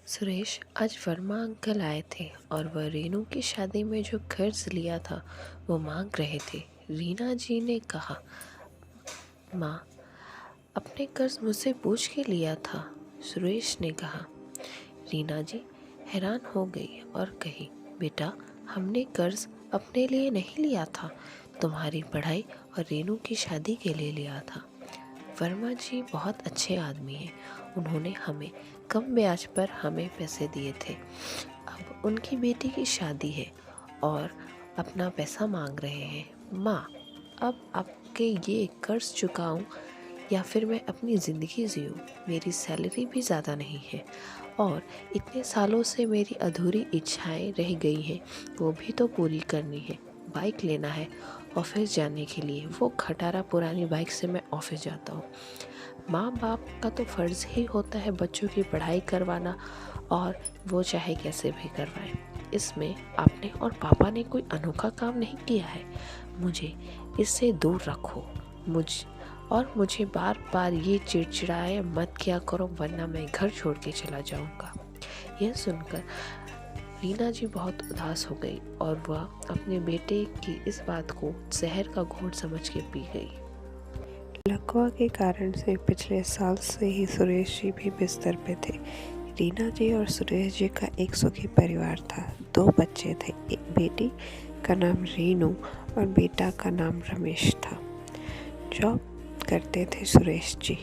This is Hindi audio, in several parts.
सुरेश, आज वर्मा अंकल आए थे और वह रीनू की शादी में जो कर्ज लिया था वो मांग रहे थे। रीना जी ने कहा, माँ, अपने कर्ज मुझसे पूछ के लिया था। सुरेश ने कहा। रीना जी हैरान हो गई और कही, बेटा, हमने कर्ज अपने लिए नहीं लिया था, तुम्हारी पढ़ाई और रीनू की शादी के लिए लिया था। वर्मा जी बहुत अच्छे आदमी हैं। उन्होंने हमें कम ब्याज पर हमें पैसे दिए थे। अब उनकी बेटी की शादी है और अपना पैसा मांग रहे हैं। माँ, अब आपके ये कर्ज चुकाऊं या फिर मैं अपनी ज़िंदगी जीऊं? मेरी सैलरी भी ज़्यादा नहीं है और इतने सालों से मेरी अधूरी इच्छाएं रह गई हैं, वो भी तो पूरी करनी है। बाइक लेना है ऑफिस जाने के लिए, वो खटारा पुरानी बाइक से मैं ऑफिस जाता हूँ। माँ बाप का तो फ़र्ज़ ही होता है बच्चों की पढ़ाई करवाना, और वो चाहे कैसे भी करवाएं। इसमें आपने और पापा ने कोई अनोखा काम नहीं किया है। मुझे इससे दूर रखो। मुझे बार बार ये चिड़चिड़ाए मत किया करो, वरना मैं घर छोड़ के चला जाऊंगा। यह सुनकर रीना जी बहुत उदास हो गई और वह अपने बेटे की इस बात को जहर का घोट समझ के पी गई। लकवा के कारण से पिछले साल से ही सुरेश जी भी बिस्तर पे थे। रीना जी और सुरेश जी का एक सुखी परिवार था। 2 बच्चे थे, एक बेटी का नाम रीनू और बेटा का नाम रमेश था। जॉब करते थे सुरेश जी।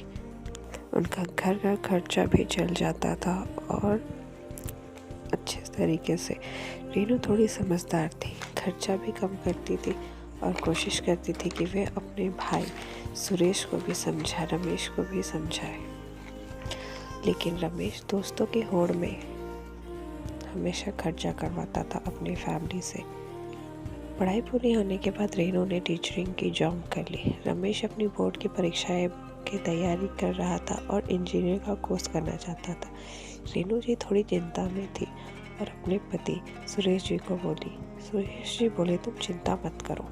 उनका घर का खर्चा भी चल जाता था और अच्छे तरीके से। रीनू थोड़ी समझदार थी, खर्चा भी कम करती थी और कोशिश करती थी कि वे अपने भाई सुरेश को भी समझाए, रमेश को भी समझाए। लेकिन रमेश दोस्तों की होड़ में हमेशा खर्चा करवाता था अपनी फैमिली से। पढ़ाई पूरी होने के बाद रीनू ने टीचरिंग की जॉब कर ली। रमेश अपनी बोर्ड की परीक्षाएं की तैयारी कर रहा था और इंजीनियर का कोर्स करना चाहता था। रीनू जी थोड़ी चिंता में थी और अपने पति सुरेश जी को बोली। सुरेश जी बोले, तुम चिंता मत करो,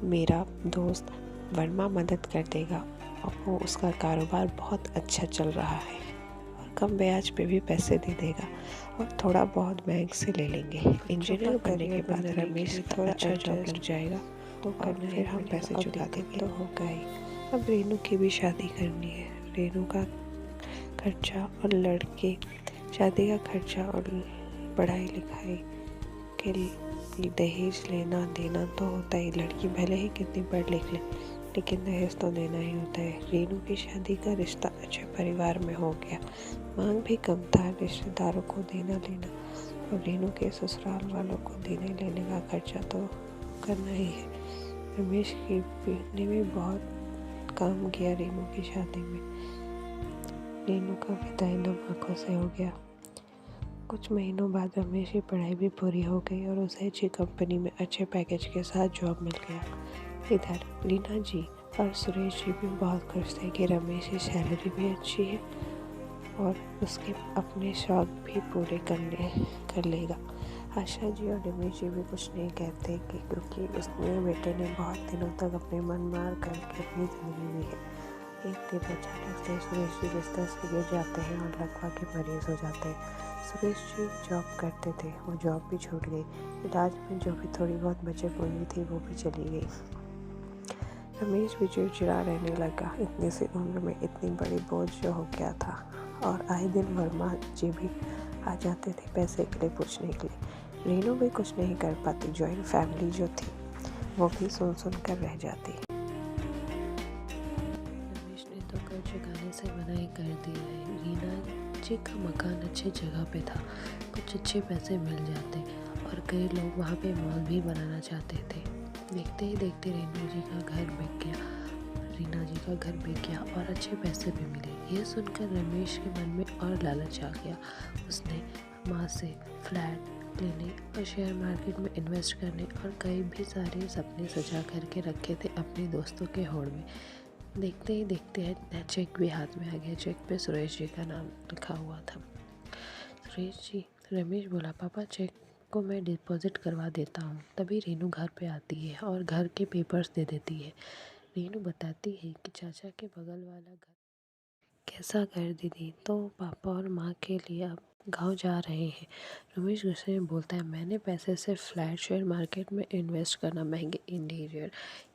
मेरा दोस्त वर्मा मदद कर देगा और वो उसका कारोबार बहुत अच्छा चल रहा है और कम ब्याज पे भी पैसे दे देगा और थोड़ा बहुत बैंक से ले लेंगे। इंजीनियर बनने के बाद रमेश थोड़ा अच्छा जॉब लग जाएगा तो और फिर हम पैसे चुका देंगे। तो होगा ही। अब रेनू की भी शादी करनी है। रेनू का खर्चा और लड़के शादी का खर्चा और पढ़ाई लिखाई के लिए दहेज लेना देना तो होता ही। लड़की भले ही कितनी पढ़ लिख ले, लेकिन दहेज तो देना ही होता है। रेनू की शादी का रिश्ता अच्छे परिवार में हो गया, मांग भी कम था रिश्तेदारों को देना लेना, और रेनू के ससुराल वालों को देने लेने का खर्चा तो करना ही है। रमेश की ने भी बहुत काम किया रेनू की शादी में। रेनू का विदाई नम आँखों से हो गया। कुछ महीनों बाद रमेश की पढ़ाई भी पूरी हो गई और उसे अच्छी कंपनी में अच्छे पैकेज के साथ जॉब मिल गया। इधर रीना जी और सुरेश जी भी बहुत खुश थे कि रमेश की सैलरी भी अच्छी है और उसके अपने शौक भी पूरे कर लेगा। आशा जी और रमेश जी भी कुछ नहीं कहते कि क्योंकि उसने बेटे ने बहुत दिनों तक अपने मन मार करके अपनी ज़िंदगी दी है। एक दिन अचानक से सुरेश जी बिस्तर से गिर जाते हैं और लकवा के मरीज हो जाते हैं। सुरेश जी जॉब करते थे, वो जॉब भी छूट गई। इलाज में जो भी थोड़ी बहुत बचत पूंजी थी वो भी चली गई। रमेश भी चिड़चिड़ा रहने लगा। इतनी सी उम्र में इतनी बड़ी बोझ जो हो गया था, और आए दिन वर्मा जी भी आ जाते थे पैसे के लिए पूछने के लिए। रीनू भी कुछ नहीं कर पाती। जॉइंट फैमिली जो थी वो भी सुन कर रह जाती। रमेश ने तो कर्ज चुकाने से मना ही कर दिया है। रीना जी का मकान अच्छी जगह पे था, कुछ अच्छे पैसे मिल जाते और कई लोग वहाँ पे मॉल भी बनाना चाहते थे। देखते ही देखते रीना जी का घर बिक गया और अच्छे पैसे भी मिले। यह सुनकर रमेश के मन में और लालच आ गया। उसने माँ से फ्लैट लेने और शेयर मार्केट में इन्वेस्ट करने और कई भी सारे सपने सजा करके रखे थे अपने दोस्तों के होड़ में। देखते ही देखते हैं चेक भी हाथ में आ गया। चेक पे सुरेश जी का नाम लिखा हुआ था। सुरेश जी, रमेश बोला, पापा, चेक को मैं डिपॉजिट करवा देता हूँ। तभी रीनू घर पे आती है और घर के पेपर्स दे देती है। रीनू बताती है कि चाचा के बगल वाला घर कैसा घर दीदी, तो पापा और माँ के लिए अब गांव जा रहे हैं। रमेश गुस्से में बोलता है, मैंने पैसे सिर्फ फ्लैट शेयर मार्केट में इन्वेस्ट करना, महंगे इंटीरियर,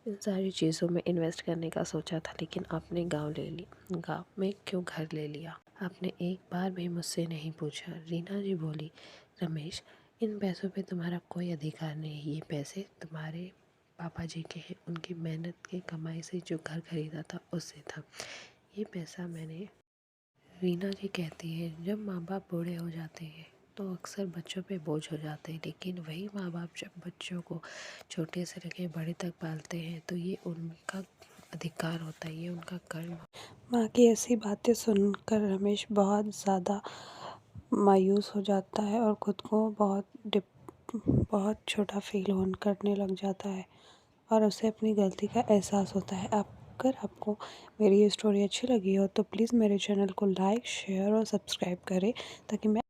इन सारी चीज़ों में इन्वेस्ट करने का सोचा था, लेकिन आपने गांव ले ली। गांव में क्यों घर ले लिया? आपने एक बार भी मुझसे नहीं पूछा। रीना जी बोली, रमेश, इन पैसों पे तुम्हारा कोई अधिकार नहीं है। ये पैसे तुम्हारे पापा जी के हैं, उनकी मेहनत की कमाई से जो घर खरीदा था उससे था। ये पैसा मैंने। रीना जी कहती है, जब माँ बाप बूढ़े हो जाते हैं तो अक्सर बच्चों पे बोझ हो जाते हैं, लेकिन वही माँ बाप जब बच्चों को छोटे से लेकर बड़े तक पालते हैं तो ये उनका अधिकार होता है, ये उनका कर्म। माँ की ऐसी बातें सुनकर रमेश बहुत ज़्यादा मायूस हो जाता है और ख़ुद को बहुत छोटा फील होने करने लग जाता है और उसे अपनी गलती का एहसास होता है। अगर आपको मेरी ये स्टोरी अच्छी लगी हो तो प्लीज़ मेरे चैनल को लाइक, शेयर और सब्सक्राइब करें ताकि मैं